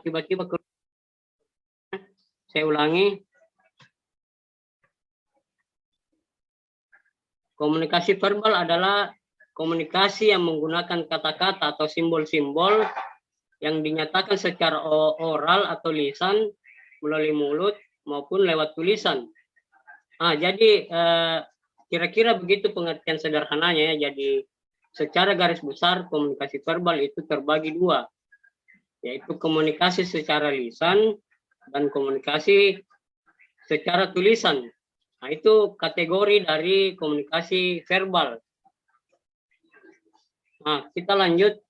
tiba-tiba saya ulangi. Komunikasi verbal adalah komunikasi yang menggunakan kata-kata atau simbol-simbol yang dinyatakan secara oral atau lisan melalui mulut maupun lewat tulisan. Jadi kira-kira begitu pengertian sederhananya ya. Jadi secara garis besar komunikasi verbal itu terbagi dua, yaitu komunikasi secara lisan dan komunikasi secara tulisan. Itu kategori dari komunikasi verbal. Kita lanjut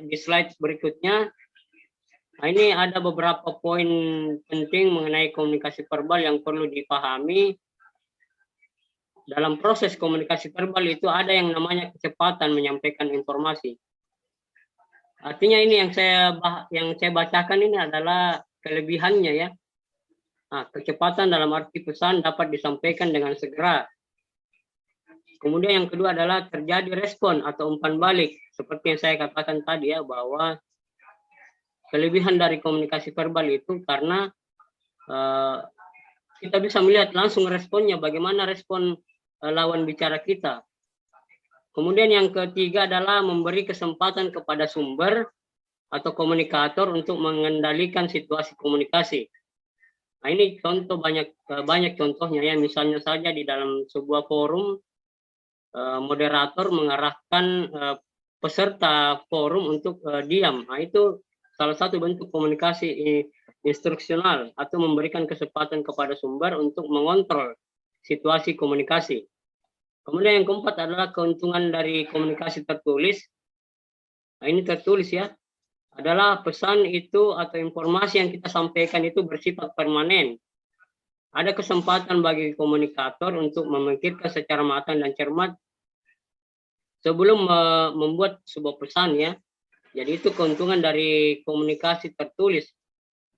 di slide berikutnya. Ini ada beberapa poin penting mengenai komunikasi verbal yang perlu dipahami. Dalam proses komunikasi verbal itu ada yang namanya kecepatan menyampaikan informasi. Artinya ini yang saya bacakan ini adalah kelebihannya ya. Kecepatan dalam arti pesan dapat disampaikan dengan segera. Kemudian yang kedua adalah terjadi respon atau umpan balik. Seperti yang saya katakan tadi ya, bahwa kelebihan dari komunikasi verbal itu karena kita bisa melihat langsung responnya, bagaimana respon lawan bicara kita. Kemudian yang ketiga adalah memberi kesempatan kepada sumber atau komunikator untuk mengendalikan situasi komunikasi. Ini contoh banyak contohnya ya, misalnya saja di dalam sebuah forum moderator mengarahkan peserta forum untuk diam. Itu salah satu bentuk komunikasi instruksional atau memberikan kesempatan kepada sumber untuk mengontrol situasi komunikasi. Kemudian yang keempat adalah keuntungan dari komunikasi tertulis. Ini tertulis ya, adalah pesan itu atau informasi yang kita sampaikan itu bersifat permanen. Ada kesempatan bagi komunikator untuk memikirkan secara matang dan cermat sebelum membuat sebuah pesan ya. Jadi itu keuntungan dari komunikasi tertulis.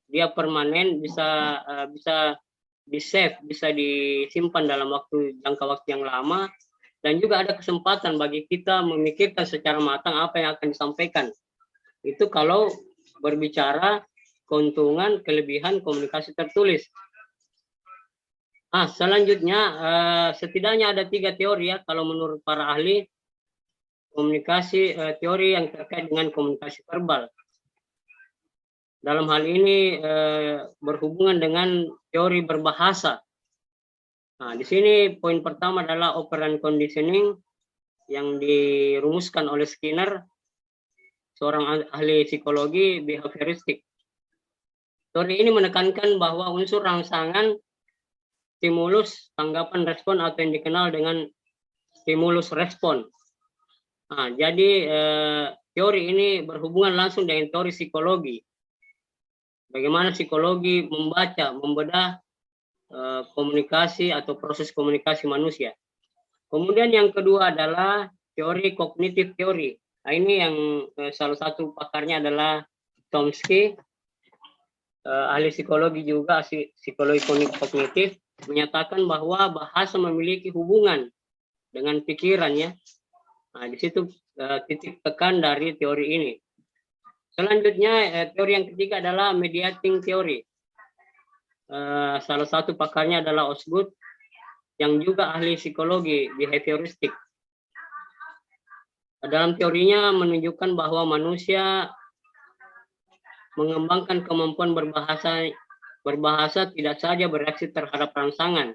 Dia permanen, bisa di-save, bisa disimpan dalam jangka waktu yang lama, dan juga ada kesempatan bagi kita memikirkan secara matang apa yang akan disampaikan. Itu kalau berbicara keuntungan kelebihan komunikasi tertulis. Selanjutnya setidaknya ada 3 teori ya kalau menurut para ahli komunikasi, teori yang terkait dengan komunikasi verbal. Dalam hal ini berhubungan dengan teori berbahasa. Di sini poin pertama adalah operant conditioning yang dirumuskan oleh Skinner, seorang ahli psikologi behavioristik. Teori ini menekankan bahwa unsur rangsangan, stimulus, tanggapan, respon atau yang dikenal dengan stimulus respon. Jadi teori ini berhubungan langsung dengan teori psikologi. Bagaimana psikologi membedah komunikasi atau proses komunikasi manusia. Kemudian yang kedua adalah teori kognitif teori. Ini yang salah satu pakarnya adalah Chomsky, ahli psikologi juga, psikologi kognitif, menyatakan bahwa bahasa memiliki hubungan dengan pikirannya. Di situ titik tekan dari teori ini. Selanjutnya teori yang ketiga adalah mediating teori. Salah satu pakarnya adalah Osgood, yang juga ahli psikologi behavioristik. Dalam teorinya menunjukkan bahwa manusia mengembangkan kemampuan berbahasa tidak saja bereaksi terhadap rangsangan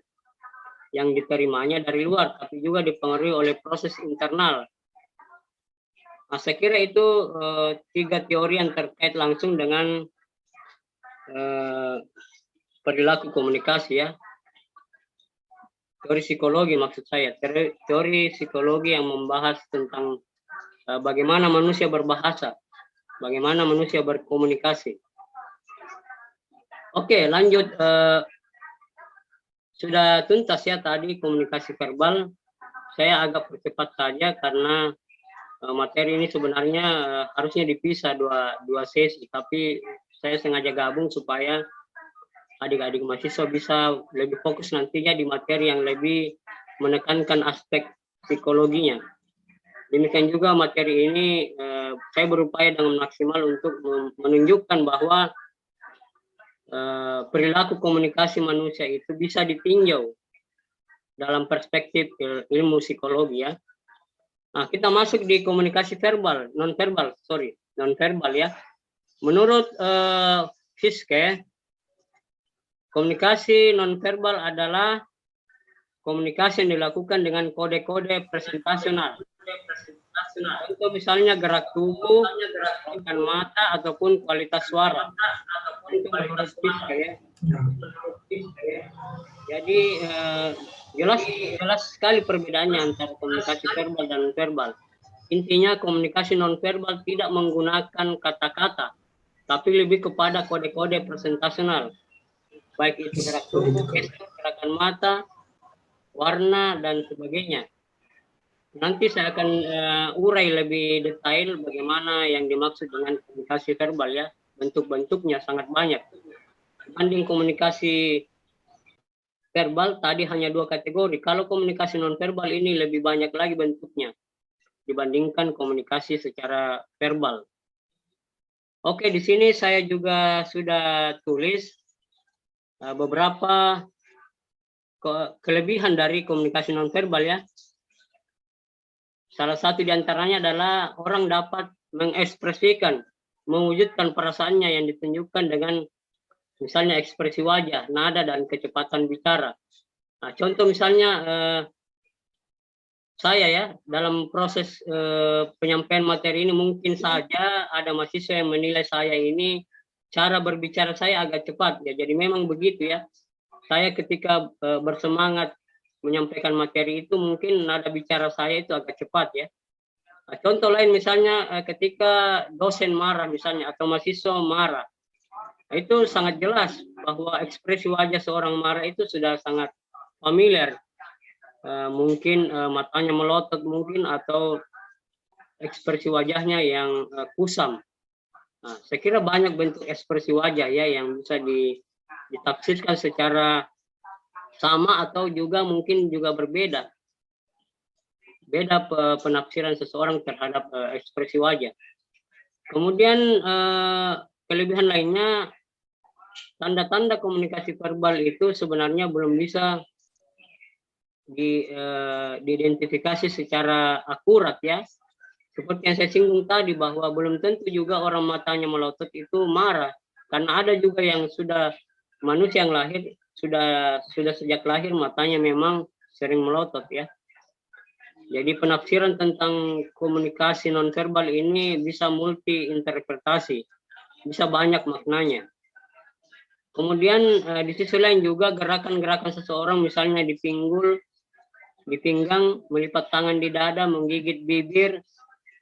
yang diterimanya dari luar, tapi juga dipengaruhi oleh proses internal. Saya kira itu 3 teori yang terkait langsung dengan perilaku komunikasi ya. Teori psikologi maksud saya, teori psikologi yang membahas tentang bagaimana manusia berbahasa, bagaimana manusia berkomunikasi. Oke, lanjut. Sudah tuntas ya tadi komunikasi verbal. Saya agak percepat saja karena materi ini sebenarnya harusnya dipisah dua sesi, tapi saya sengaja gabung supaya adik-adik mahasiswa bisa lebih fokus nantinya di materi yang lebih menekankan aspek psikologinya. Demikian juga materi ini saya berupaya dengan maksimal untuk menunjukkan bahwa perilaku komunikasi manusia itu bisa ditinjau dalam perspektif ilmu psikologi ya. Nah, kita masuk di komunikasi verbal, non verbal ya. Menurut Fiske, komunikasi non verbal adalah komunikasi yang dilakukan dengan kode-kode presentasional. Itu misalnya gerak tubuh, gerakan mata ataupun kualitas suara. Itu menurut Fiske ya. Jadi jelas sekali perbedaannya antara komunikasi verbal dan non verbal. Intinya komunikasi non verbal tidak menggunakan kata-kata, tapi lebih kepada kode-kode presentasional, baik itu gerak tubuh, gerakan mata, warna dan sebagainya. Nanti saya akan urai lebih detail bagaimana yang dimaksud dengan komunikasi verbal ya. Bentuk-bentuknya sangat banyak. Dibanding komunikasi verbal tadi hanya 2 kategori. Kalau komunikasi non verbal ini lebih banyak lagi bentuknya dibandingkan komunikasi secara verbal. Oke, di sini saya juga sudah tulis beberapa kelebihan dari komunikasi non verbal ya. Salah satu di antaranya adalah orang dapat mengekspresikan, mewujudkan perasaannya yang ditunjukkan dengan misalnya ekspresi wajah, nada, dan kecepatan bicara. Nah, contoh misalnya saya ya, dalam proses penyampaian materi ini mungkin saja ada mahasiswa yang menilai saya ini cara berbicara saya agak cepat ya. Jadi memang begitu ya. Saya ketika bersemangat menyampaikan materi itu mungkin nada bicara saya itu agak cepat ya. Nah, contoh lain misalnya ketika dosen marah misalnya atau mahasiswa marah. Nah, itu sangat jelas bahwa ekspresi wajah seorang marah itu sudah sangat familiar. Mungkin matanya melotot mungkin atau ekspresi wajahnya yang kusam. Nah, saya kira banyak bentuk ekspresi wajah ya yang bisa ditafsirkan secara sama atau juga mungkin juga berbeda. Beda penafsiran seseorang terhadap ekspresi wajah. Kemudian kelebihan lainnya, tanda-tanda komunikasi verbal itu sebenarnya belum bisa diidentifikasi secara akurat ya. Seperti yang saya singgung tadi bahwa belum tentu juga orang matanya melotot itu marah, karena ada juga yang sudah manusia yang lahir sudah sejak lahir matanya memang sering melotot ya. Jadi penafsiran tentang komunikasi nonverbal ini bisa multi interpretasi, bisa banyak maknanya. Kemudian di sisi lain juga gerakan-gerakan seseorang misalnya di pinggul, di pinggang, melipat tangan di dada, menggigit bibir,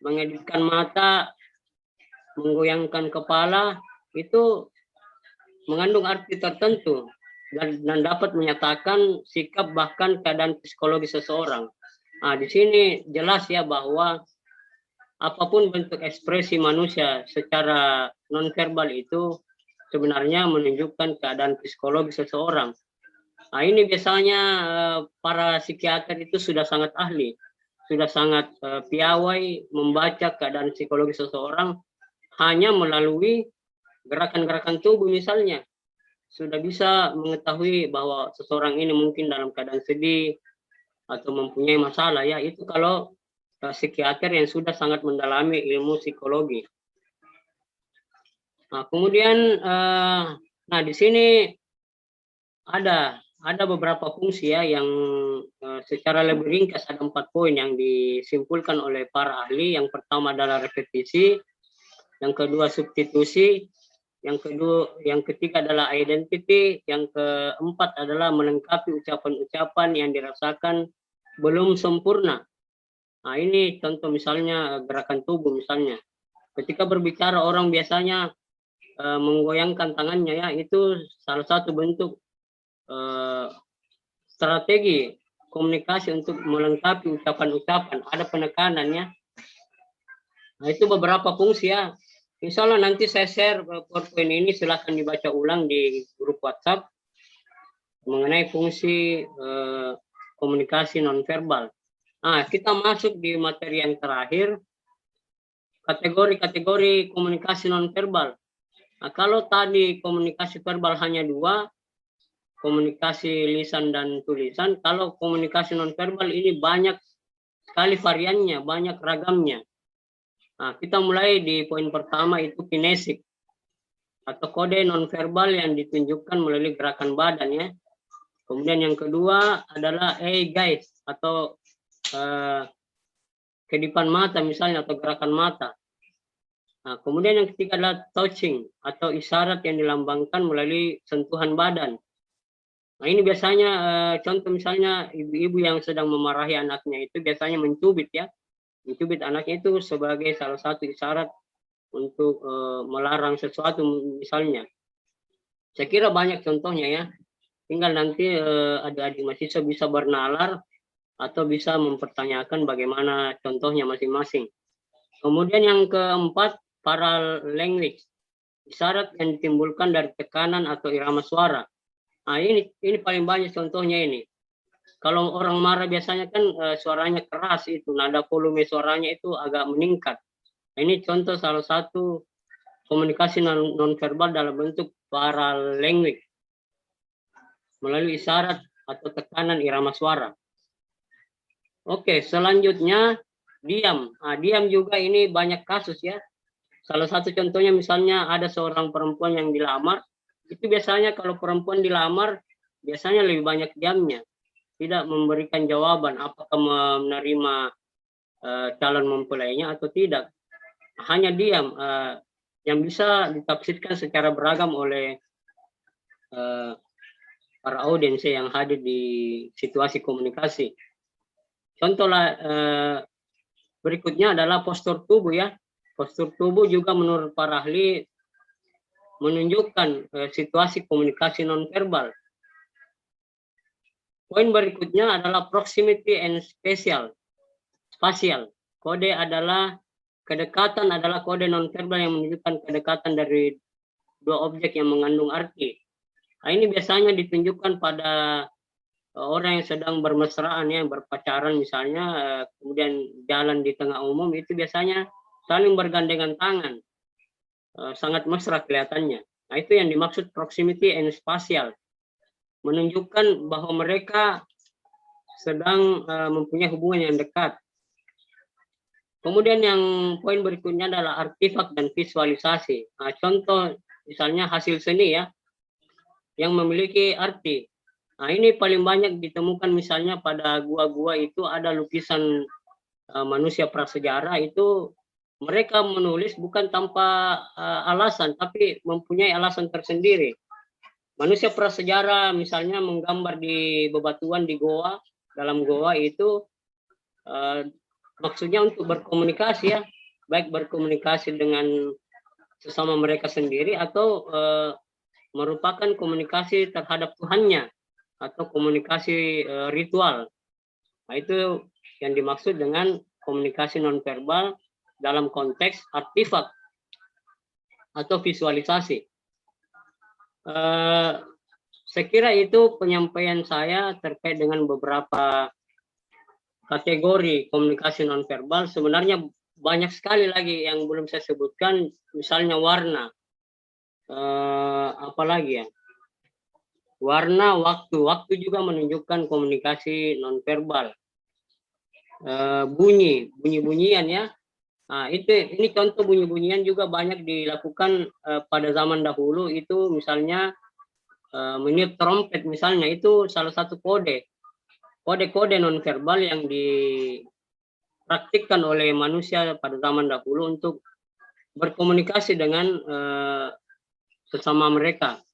mengedipkan mata, menggoyangkan kepala, itu mengandung arti tertentu dan dapat menyatakan sikap bahkan keadaan psikologi seseorang. Nah, di sini jelas ya bahwa apapun bentuk ekspresi manusia secara nonverbal itu sebenarnya menunjukkan keadaan psikologi seseorang. Nah, ini biasanya para psikiater itu sudah sangat ahli, sudah sangat piawai membaca keadaan psikologi seseorang hanya melalui gerakan-gerakan tubuh misalnya. Sudah bisa mengetahui bahwa seseorang ini mungkin dalam keadaan sedih atau mempunyai masalah ya. Itu kalau psikiater yang sudah sangat mendalami ilmu psikologi. Nah, kemudian nah di sini ada beberapa fungsi ya yang secara lebih ringkas ada 4 poin yang disimpulkan oleh para ahli. Yang pertama adalah repetisi, yang kedua substitusi, yang ketiga adalah identity, yang keempat adalah melengkapi ucapan-ucapan yang dirasakan belum sempurna. Nah, ini contoh misalnya gerakan tubuh misalnya. Ketika berbicara orang biasanya menggoyangkan tangannya ya, itu salah satu bentuk strategi komunikasi untuk melengkapi ucapan-ucapan, ada penekanannya. Nah, itu beberapa fungsi ya. Insya Allah nanti saya share PowerPoint ini, silahkan dibaca ulang di grup WhatsApp mengenai fungsi komunikasi nonverbal. Nah, kita masuk di materi yang terakhir, kategori-kategori komunikasi nonverbal. Nah, kalau tadi komunikasi verbal hanya dua, komunikasi lisan dan tulisan, kalau komunikasi nonverbal ini banyak sekali variannya, banyak ragamnya. Nah, kita mulai di poin pertama itu kinesik atau kode nonverbal yang ditunjukkan melalui gerakan badan ya. Kemudian yang kedua adalah guys atau kedipan mata misalnya atau gerakan mata. Nah, kemudian yang ketiga adalah touching atau isyarat yang dilambangkan melalui sentuhan badan. Nah, ini biasanya contoh misalnya ibu-ibu yang sedang memarahi anaknya itu biasanya mencubit ya. Mencubit anaknya itu sebagai salah satu isyarat untuk melarang sesuatu misalnya. Saya kira banyak contohnya ya. Tinggal nanti adik-adik mahasiswa bisa bernalar atau bisa mempertanyakan bagaimana contohnya masing-masing. Kemudian yang keempat, paralanguage, isyarat yang ditimbulkan dari tekanan atau irama suara. Nah, ini paling banyak contohnya ini. Kalau orang marah biasanya kan suaranya keras itu, nada volume suaranya itu agak meningkat. Nah, ini contoh salah satu komunikasi nonverbal dalam bentuk paralanguage melalui isyarat atau tekanan irama suara. Oke, selanjutnya diam. Nah, diam juga ini banyak kasus ya. Salah satu contohnya misalnya ada seorang perempuan yang dilamar, itu biasanya kalau perempuan dilamar biasanya lebih banyak diamnya, tidak memberikan jawaban apakah menerima calon mempelainya atau tidak, hanya diam, yang bisa ditafsirkan secara beragam oleh para audiens yang hadir di situasi komunikasi. Contoh berikutnya adalah postur tubuh ya. Postur tubuh juga menurut para ahli menunjukkan situasi komunikasi nonverbal. Poin berikutnya adalah proximity and spatial. Kode adalah kedekatan adalah kode nonverbal yang menunjukkan kedekatan dari dua objek yang mengandung arti. Nah, ini biasanya ditunjukkan pada orang yang sedang bermesraan ya, berpacaran misalnya, kemudian jalan di tengah umum itu biasanya saling bergandengan tangan, sangat mesra kelihatannya. Nah, itu yang dimaksud proximity and spatial, menunjukkan bahwa mereka sedang mempunyai hubungan yang dekat. Kemudian yang poin berikutnya adalah artefak dan visualisasi. Nah, contoh misalnya hasil seni ya, yang memiliki arti. Nah, ini paling banyak ditemukan misalnya pada gua-gua itu ada lukisan manusia prasejarah itu. Mereka menulis bukan tanpa alasan, tapi mempunyai alasan tersendiri. Manusia prasejarah misalnya menggambar di bebatuan di goa, dalam goa itu maksudnya untuk berkomunikasi ya, baik berkomunikasi dengan sesama mereka sendiri atau merupakan komunikasi terhadap Tuhannya atau komunikasi ritual. Nah, itu yang dimaksud dengan komunikasi nonverbal dalam konteks artefak atau visualisasi. Saya kira itu penyampaian saya terkait dengan beberapa kategori komunikasi nonverbal. Sebenarnya banyak sekali lagi yang belum saya sebutkan, misalnya warna. Apalagi ya? Warna, waktu juga menunjukkan komunikasi nonverbal. Bunyi-bunyian ya. Nah, ini contoh bunyi-bunyian juga banyak dilakukan pada zaman dahulu itu misalnya meniup trompet misalnya, itu salah satu kode nonverbal yang dipraktikkan oleh manusia pada zaman dahulu untuk berkomunikasi dengan sesama mereka.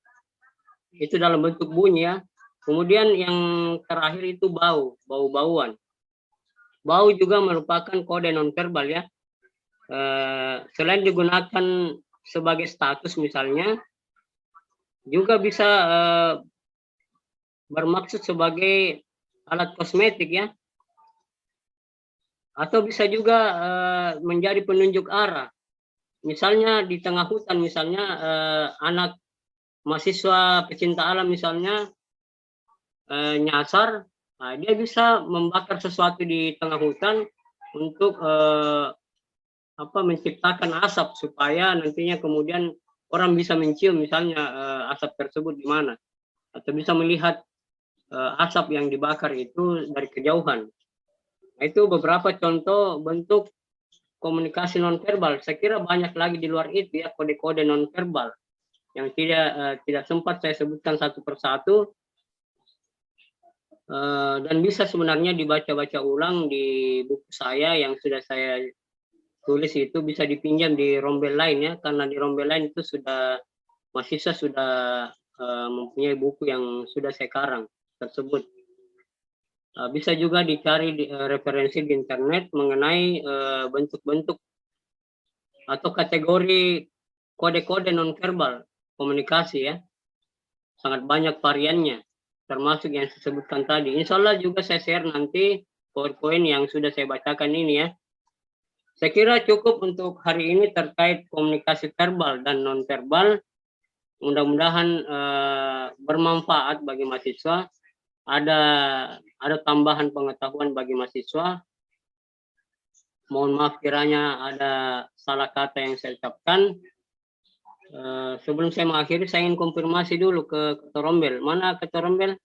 Itu dalam bentuk bunyi ya. Kemudian yang terakhir itu bau-bauan. Bau juga merupakan kode nonverbal ya. Selain digunakan sebagai status misalnya, juga bisa bermaksud sebagai alat kosmetik ya, atau bisa juga menjadi penunjuk arah. Misalnya di tengah hutan misalnya, anak mahasiswa pecinta alam misalnya nyasar, nah, dia bisa membakar sesuatu di tengah hutan untuk menciptakan asap supaya nantinya kemudian orang bisa mencium misalnya asap tersebut di mana, atau bisa melihat asap yang dibakar itu dari kejauhan. Nah, itu beberapa contoh bentuk komunikasi nonverbal. Saya kira banyak lagi di luar itu ya kode-kode nonverbal yang tidak sempat saya sebutkan satu persatu, dan bisa sebenarnya dibaca-baca ulang di buku saya yang sudah saya tulis, itu bisa dipinjam di rombel lain ya, karena di rombel lain itu mahasiswa sudah mempunyai buku yang sudah saya karang tersebut. Bisa juga dicari referensi di internet mengenai bentuk-bentuk atau kategori kode-kode nonverbal komunikasi ya. Sangat banyak variannya, termasuk yang saya sebutkan tadi. Insya Allah juga saya share nanti poin-poin yang sudah saya bacakan ini ya. Saya kira cukup untuk hari ini terkait komunikasi verbal dan nonverbal. Mudah-mudahan bermanfaat bagi mahasiswa. Ada tambahan pengetahuan bagi mahasiswa. Mohon maaf kiranya ada salah kata yang saya ucapkan. Sebelum saya mengakhiri, saya ingin konfirmasi dulu ke Ketua Rombel. Mana Ketua Rombel?